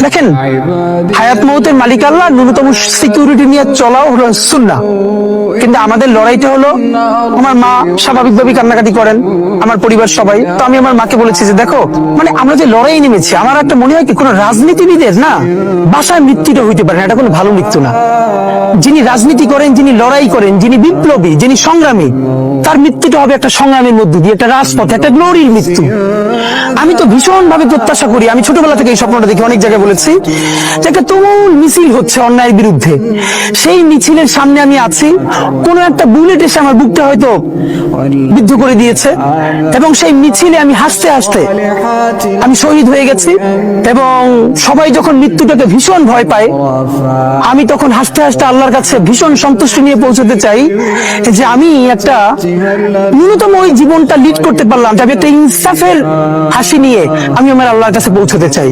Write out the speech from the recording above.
দেখেন, হায়াত মৌতের মালিক আল্লাহ, ন্যূনতম সিকিউরিটি নিয়ে চলাও হলো সুন্নাহ। কিন্তু আমাদের লড়াইটা হলো, আমার মা স্বাভাবিকভাবেই কান্নাকাটি করেন, আমার পরিবার সবাই। তো আমি আমার মাকে বলেছি যে দেখো, মানে আমরা যে লড়াই নেমেছি, আমার একটা মনে হয় কি, কোন রাজনীতিবিদের না বাসায় মৃত্যুটা হইতে পারে না, এটা কোনো ভালো মৃত্যু না। যিনি রাজনীতি করেন, যিনি লড়াই করেন, যিনি বিপ্লবী, যিনি সংগ্রামী, তার মৃত্যুটা হবে একটা সংগ্রামের মধ্য দিয়ে, একটা রাজপথে, একটা গ্লোরির মৃত্যু। আমি তো ভীষণ ভাবে প্রত্যাশা করি, আমি ছোটবেলা থেকে এই স্বপ্নটা দেখি, অনেক জায়গায় বলেছি যে একটা তুমুল মিছিল হচ্ছে অন্যায়ের বিরুদ্ধে, সেই মিছিলের সামনে আমি আছি, কোন একটা বুলেট এসে আমার বুকটা হয়তো বিদ্ধ করে দিয়েছে, এবং সেই মিছিলে আমি হাসতে হাসতে আমি শহীদ হয়ে গেছি। এবং সবাই যখন মৃত্যুটাকে ভীষণ ভয় পায়, আমি তখন হাসতে হাসতে আল্লাহর কাছে ভীষণ সন্তুষ্টি নিয়ে পৌঁছতে চাই যে আমি একটা ন্যূনতম ওই জীবনটা লিড করতে পারলাম, আমি একটা ইনসাফের হাসি নিয়ে আমি আমার আল্লাহর কাছে পৌঁছতে চাই।